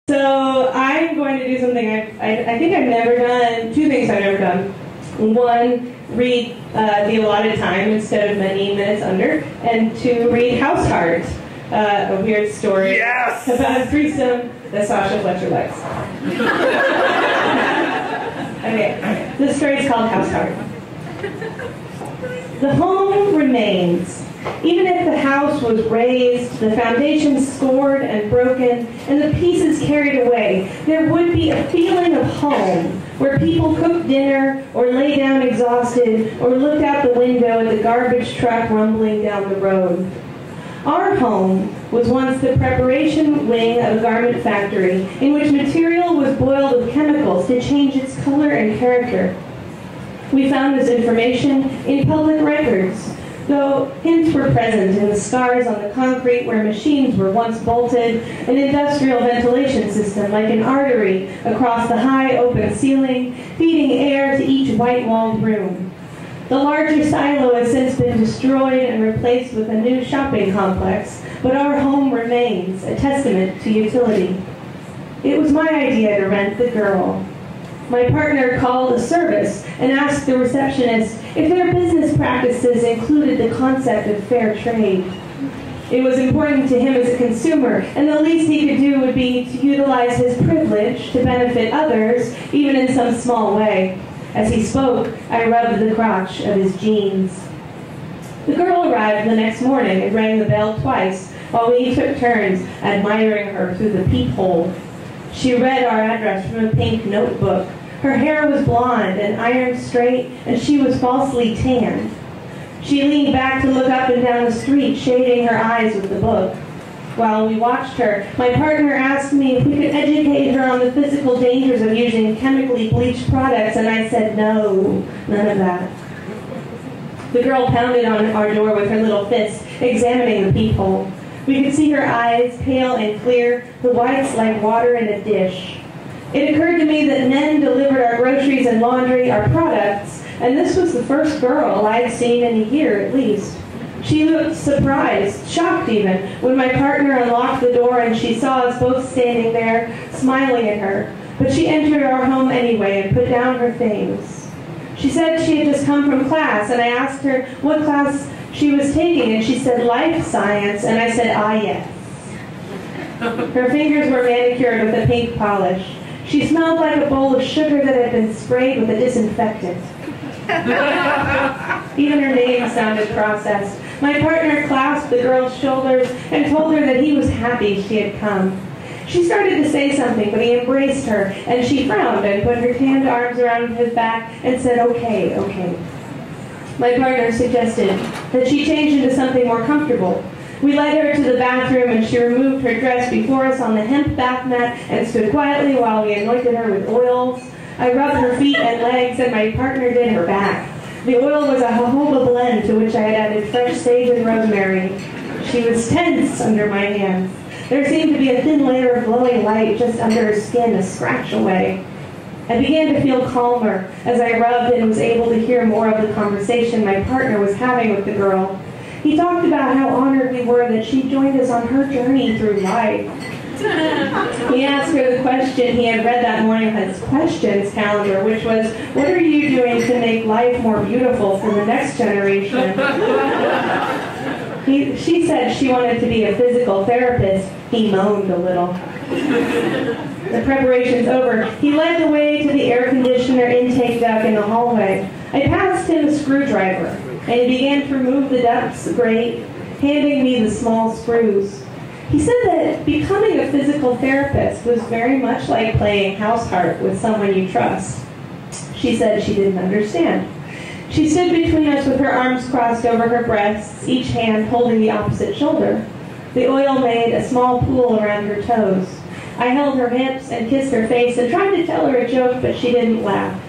So I'm going to do something I think I've never done, two things I've never done. One, read the allotted time instead of many minutes under, and two, read House Heart, a weird story about a threesome that Sasha Fletcher likes. Okay, this story is called House Heart. The home remains. Even if the house was razed, the foundations scored and broken, and the pieces carried away, there would be a feeling of home, where people cooked dinner, or lay down exhausted, or looked out the window at the garbage truck rumbling down the road. Our home was once the preparation wing of a garment factory, in which material was boiled with chemicals to change its color and character. We found this information in public records, though hints were present in the scars on the concrete where machines were once bolted, an industrial ventilation system like an artery across the high open ceiling, feeding air to each white-walled room. The larger silo has since been destroyed and replaced with a new shopping complex, but our home remains, a testament to utility. It was my idea to rent the girl. My partner called a service and asked the receptionist if their business practices included the concept of fair trade. It was important to him as a consumer, and the least he could do would be to utilize his privilege to benefit others, even in some small way. As he spoke, I rubbed the crotch of his jeans. The girl arrived the next morning and rang the bell twice, while we took turns admiring her through the peephole. She read our address from a pink notebook. Her hair was blonde and ironed straight, and she was falsely tanned. She leaned back to look up and down the street, shading her eyes with the book. While we watched her, my partner asked me if we could educate her on the physical dangers of using chemically bleached products, and I said no, none of that. The girl pounded on our door with her little fist, examining the peephole. We could see her eyes, pale and clear, the whites like water in a dish. It occurred to me that men delivered our groceries and laundry, our products, and this was the first girl I'd seen in a year at least. She looked surprised, shocked even, when my partner unlocked the door and she saw us both standing there, smiling at her. But she entered our home anyway and put down her things. She said she had just come from class, and I asked her what class she was taking, and she said life science, and I said, ah, yes. Her fingers were manicured with a pink polish. She smelled like a bowl of sugar that had been sprayed with a disinfectant. Even her name sounded processed. My partner clasped the girl's shoulders and told her that he was happy she had come. She started to say something, but he embraced her, and she frowned and put her tanned arms around his back and said, okay, okay. My partner suggested that she change into something more comfortable. We led her to the bathroom, and she removed her dress before us on the hemp bath mat and stood quietly while we anointed her with oils. I rubbed her feet and legs, and my partner did her back. The oil was a jojoba blend to which I had added fresh sage and rosemary. She was tense under my hands. There seemed to be a thin layer of glowing light just under her skin, a scratch away. I began to feel calmer as I rubbed and was able to hear more of the conversation my partner was having with the girl. He talked about how honored we were that she joined us on her journey through life. He asked her the question he had read that morning on his questions calendar, which was, what are you doing to make life more beautiful for the next generation? She said she wanted to be a physical therapist. He moaned a little. The preparations over, he led the way to the air conditioner intake duct in the hallway. I passed him a screwdriver, and he began to remove the duct's grate, handing me the small screws. He said that becoming a physical therapist was very much like playing house heart with someone you trust. She said she didn't understand. She stood between us with her arms crossed over her breasts, each hand holding the opposite shoulder. The oil made a small pool around her toes. I held her hips and kissed her face and tried to tell her a joke, but she didn't laugh.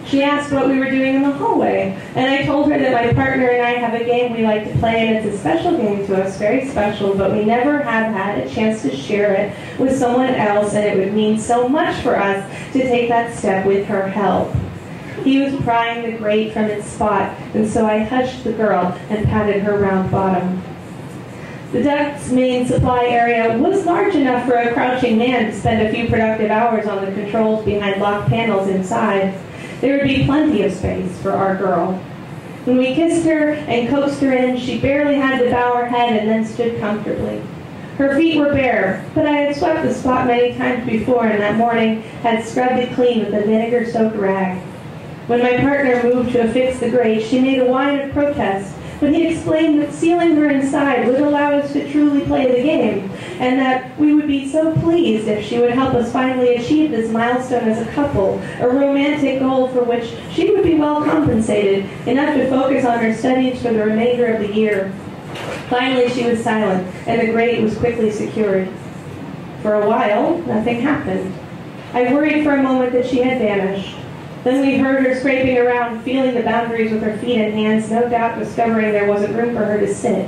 She asked what we were doing in the hallway, and I told her that my partner and I have a game we like to play, and it's a special game to us, very special, but we never have had a chance to share it with someone else, and it would mean so much for us to take that step with her help. He was prying the grate from its spot, and so I hushed the girl and patted her round bottom. The duct's main supply area was large enough for a crouching man to spend a few productive hours on the controls behind locked panels inside. There would be plenty of space for our girl. When we kissed her and coaxed her in, she barely had to bow her head and then stood comfortably. Her feet were bare, but I had swept the spot many times before and that morning had scrubbed it clean with a vinegar-soaked rag. When my partner moved to affix the grate, she made a whine of protest, but he explained that sealing her inside would allow us to truly play the game, and that we would be so pleased if she would help us finally achieve this milestone as a couple, a romantic goal for which she would be well compensated, enough to focus on her studies for the remainder of the year. Finally, she was silent, and the grate was quickly secured. For a while, nothing happened. I worried for a moment that she had vanished. Then we heard her scraping around, feeling the boundaries with her feet and hands, no doubt discovering there wasn't room for her to sit.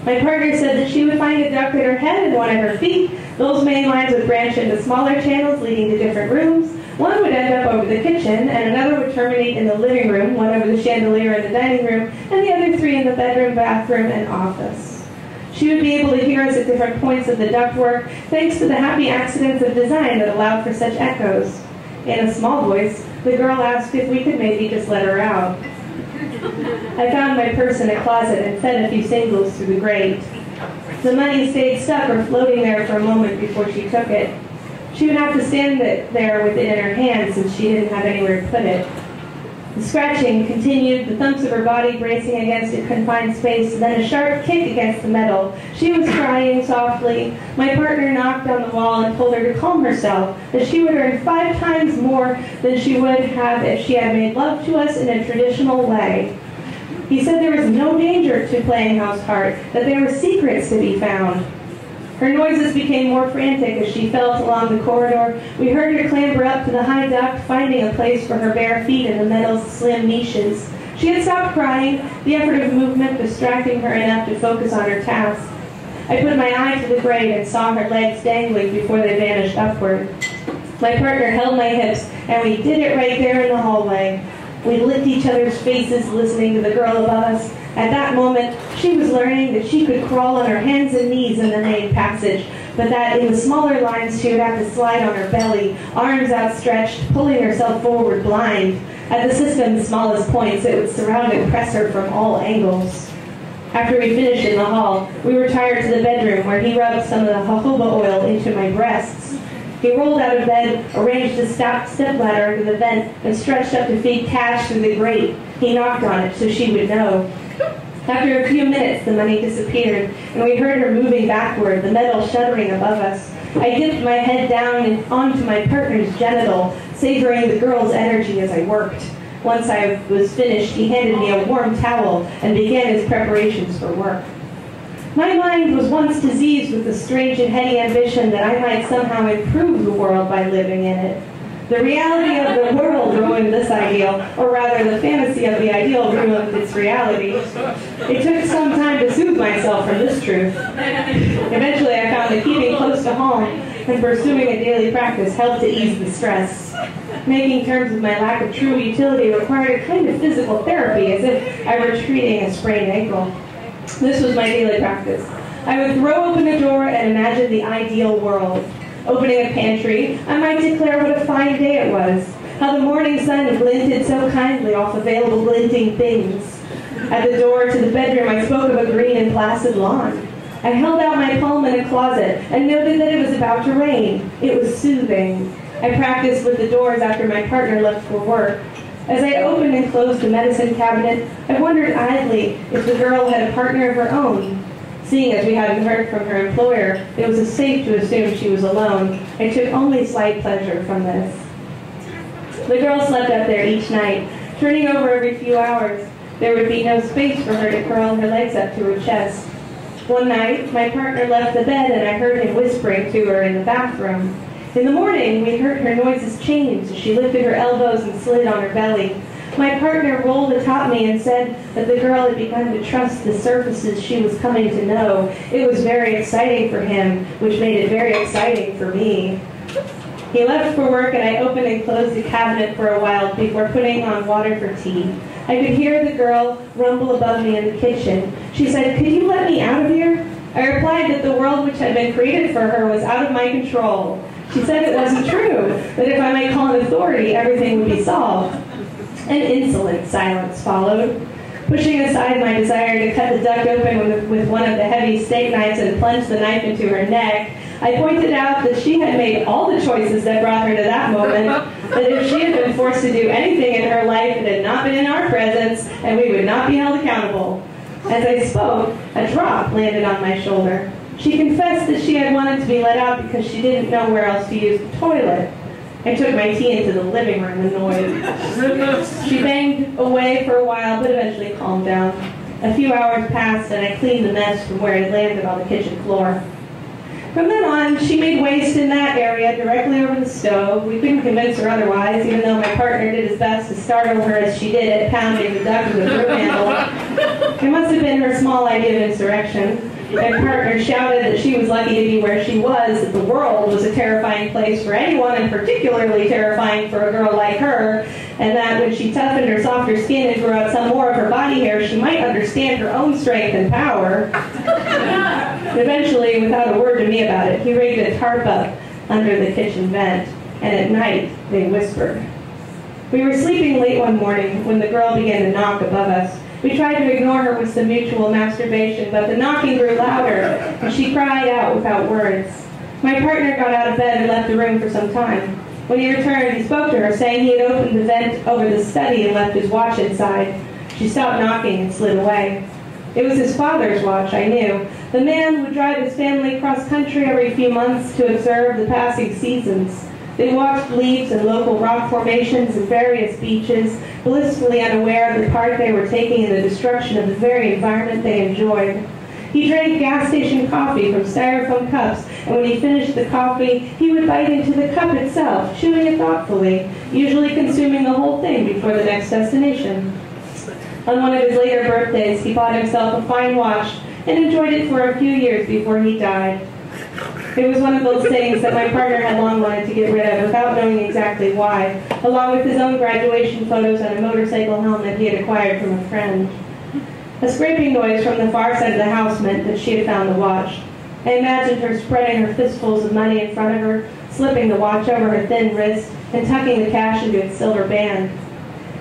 My partner said that she would find a duct at her head and one at her feet. Those main lines would branch into smaller channels leading to different rooms. One would end up over the kitchen, and another would terminate in the living room, one over the chandelier in the dining room, and the other three in the bedroom, bathroom, and office. She would be able to hear us at different points of the ductwork, thanks to the happy accidents of design that allowed for such echoes. In a small voice, the girl asked if we could maybe just let her out. I found my purse in a closet and fed a few singles through the grate. The money stayed stuck or floating there for a moment before she took it. She would have to stand there with it in her hand since she didn't have anywhere to put it. The scratching continued, the thumps of her body bracing against a confined space, then a sharp kick against the metal. She was crying softly. My partner knocked on the wall and told her to calm herself, that she would earn 5 times more than she would have if she had made love to us in a traditional way. He said there was no danger to playing house heart, that there were secrets to be found. Her noises became more frantic as she felt along the corridor. We heard her clamber up to the high duct, finding a place for her bare feet in the metal's slim niches. She had stopped crying, the effort of movement distracting her enough to focus on her task. I put my eye to the grate and saw her legs dangling before they vanished upward. My partner held my hips, and we did it right there in the hallway. We licked each other's faces, listening to the girl above us. At that moment, she was learning that she could crawl on her hands and knees in the main passage, but that in the smaller lines she would have to slide on her belly, arms outstretched, pulling herself forward blind. At the system's smallest points, it would surround and press her from all angles. After we finished in the hall, we retired to the bedroom where he rubbed some of the jojoba oil into my breasts. He rolled out of bed, arranged a stepladder under the vent, and stretched up to feed Cash through the grate. He knocked on it so she would know. After a few minutes, the money disappeared, and we heard her moving backward, the metal shuddering above us. I dipped my head down and onto my partner's genital, savoring the girl's energy as I worked. Once I was finished, he handed me a warm towel and began his preparations for work. My mind was once diseased with the strange and heady ambition that I might somehow improve the world by living in it. The reality of the world ruined this ideal, or rather the fantasy of the ideal ruined its reality. It took some time to soothe myself from this truth. Eventually I found that keeping close to home and pursuing a daily practice helped to ease the stress. Making terms with my lack of true utility required a kind of physical therapy, as if I were treating a sprained ankle. This was my daily practice. I would throw open a door and imagine the ideal world. Opening a pantry, I might declare what a fine day it was, how the morning sun glinted so kindly off available glinting things. At the door to the bedroom, I spoke of a green and placid lawn. I held out my palm in a closet and noted that it was about to rain. It was soothing. I practiced with the doors after my partner left for work. As I opened and closed the medicine cabinet, I wondered idly if the girl had a partner of her own. Seeing as we hadn't heard from her employer, it was safe to assume she was alone. I took only slight pleasure from this. The girl slept up there each night, turning over every few hours. There would be no space for her to curl her legs up to her chest. One night, my partner left the bed and I heard him whispering to her in the bathroom. In the morning, we heard her noises change as she lifted her elbows and slid on her belly. My partner rolled atop me and said that the girl had begun to trust the surfaces she was coming to know. It was very exciting for him, which made it very exciting for me. He left for work and I opened and closed the cabinet for a while before putting on water for tea. I could hear the girl rumble above me in the kitchen. She said, "Could you let me out of here?" I replied that the world which had been created for her was out of my control. She said it wasn't true, that if I might call an authority, everything would be solved. An insolent silence followed. Pushing aside my desire to cut the duck open with one of the heavy steak knives and plunge the knife into her neck, I pointed out that she had made all the choices that brought her to that moment, that if she had been forced to do anything in her life, it had not been in our presence, and we would not be held accountable. As I spoke, a drop landed on my shoulder. She confessed that she had wanted to be let out because she didn't know where else to use the toilet. I took my tea into the living room, annoyed. She banged away for a while, but eventually calmed down. A few hours passed, and I cleaned the mess from where it landed on the kitchen floor. From then on, she made waste in that area, directly over the stove. We couldn't convince her otherwise, even though my partner did his best to startle her as she did at pounding the duck with a broom handle. It must have been her small idea of insurrection. My partner shouted that she was lucky to be where she was, that the world was a terrifying place for anyone, and particularly terrifying for a girl like her, and that when she toughened her softer skin and grew out some more of her body hair, she might understand her own strength and power. Eventually, without a word to me about it, he rigged a tarp up under the kitchen vent, and at night they whispered. We were sleeping late one morning when the girl began to knock above us. We tried to ignore her with some mutual masturbation, but the knocking grew louder, and she cried out without words. My partner got out of bed and left the room for some time. When he returned, he spoke to her, saying he had opened the vent over the study and left his watch inside. She stopped knocking and slid away. It was his father's watch, I knew. The man would drive his family cross-country every few months to observe the passing seasons. They watched leaves and local rock formations and various beaches, blissfully unaware of the part they were taking in the destruction of the very environment they enjoyed. He drank gas station coffee from styrofoam cups, and when he finished the coffee, he would bite into the cup itself, chewing it thoughtfully, usually consuming the whole thing before the next destination. On one of his later birthdays, he bought himself a fine watch and enjoyed it for a few years before he died. It was one of those things that my partner had long wanted to get rid of without knowing exactly why, along with his own graduation photos and a motorcycle helmet he had acquired from a friend. A scraping noise from the far side of the house meant that she had found the watch. I imagined her spreading her fistfuls of money in front of her, slipping the watch over her thin wrist, and tucking the cash into its silver band.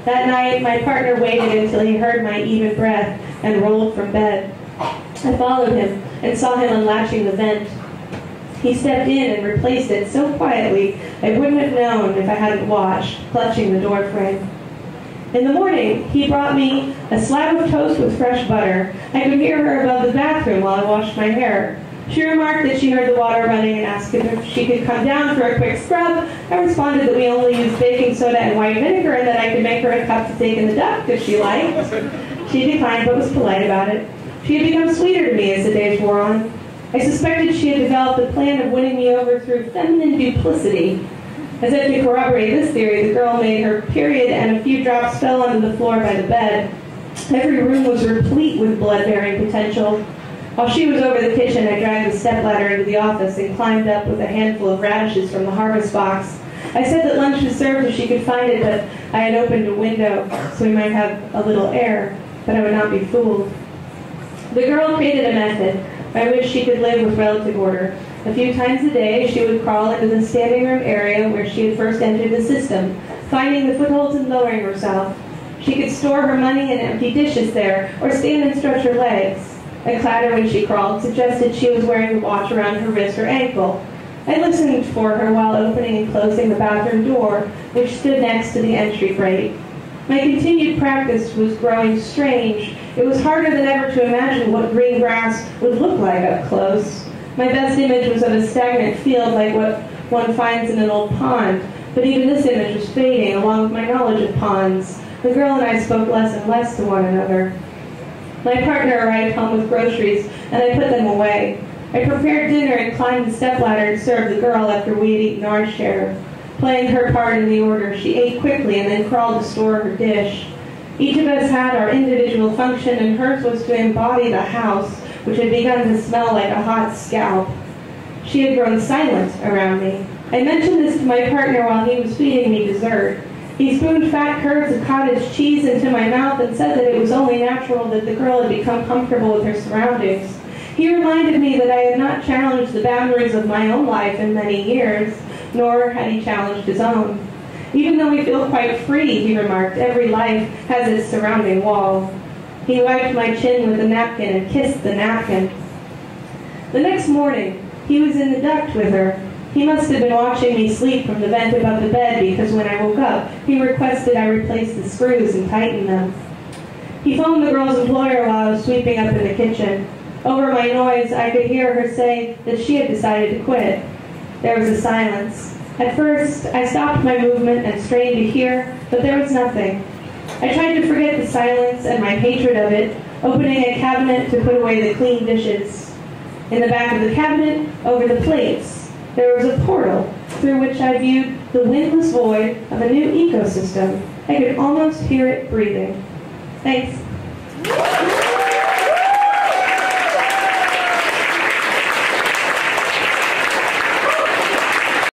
That night, my partner waited until he heard my even breath and rolled from bed. I followed him and saw him unlatching the vent. He stepped in and replaced it so quietly I wouldn't have known if I hadn't watched, clutching the door frame. In the morning, he brought me a slab of toast with fresh butter. I could hear her above the bathroom while I washed my hair. She remarked that she heard the water running and asked if she could come down for a quick scrub. I responded that we only used baking soda and white vinegar and that I could make her a cup to take in the duck if she liked. She declined but was polite about it. She had become sweeter to me as the days wore on. I suspected she had developed a plan of winning me over through feminine duplicity. As if to corroborate this theory, the girl made her period and a few drops fell onto the floor by the bed. Every room was replete with blood-bearing potential. While she was over the kitchen, I dragged the stepladder into the office and climbed up with a handful of radishes from the harvest box. I said that lunch was served if she could find it, but I had opened a window so we might have a little air, but I would not be fooled. The girl created a method by which she could live with relative order. A few times a day, she would crawl into the standing room area where she had first entered the system, finding the footholds and lowering herself. She could store her money in empty dishes there, or stand and stretch her legs. A clatter when she crawled suggested she was wearing a watch around her wrist or ankle. I listened for her while opening and closing the bathroom door, which stood next to the entry grate. My continued practice was growing strange. It was harder than ever to imagine what green grass would look like up close. My best image was of a stagnant field like what one finds in an old pond, but even this image was fading along with my knowledge of ponds. The girl and I spoke less and less to one another. My partner arrived home with groceries, and I put them away. I prepared dinner and climbed the stepladder and served the girl after we had eaten our share. Playing her part in the order, she ate quickly and then crawled to store her dish. Each of us had our individual function, and hers was to embody the house, which had begun to smell like a hot scalp. She had grown silent around me. I mentioned this to my partner while he was feeding me dessert. He spooned fat curds of cottage cheese into my mouth and said that it was only natural that the girl had become comfortable with her surroundings. He reminded me that I had not challenged the boundaries of my own life in many years, nor had he challenged his own. Even though we feel quite free, he remarked, every life has its surrounding wall. He wiped my chin with a napkin and kissed the napkin. The next morning, he was in the duct with her. He must have been watching me sleep from the vent above the bed because when I woke up, he requested I replace the screws and tighten them. He phoned the girl's employer while I was sweeping up in the kitchen. Over my noise, I could hear her say that she had decided to quit. There was a silence. At first, I stopped my movement and strained to hear, but there was nothing. I tried to forget the silence and my hatred of it, opening a cabinet to put away the clean dishes. In the back of the cabinet, over the plates, there was a portal through which I viewed the windless void of a new ecosystem. I could almost hear it breathing. Thanks.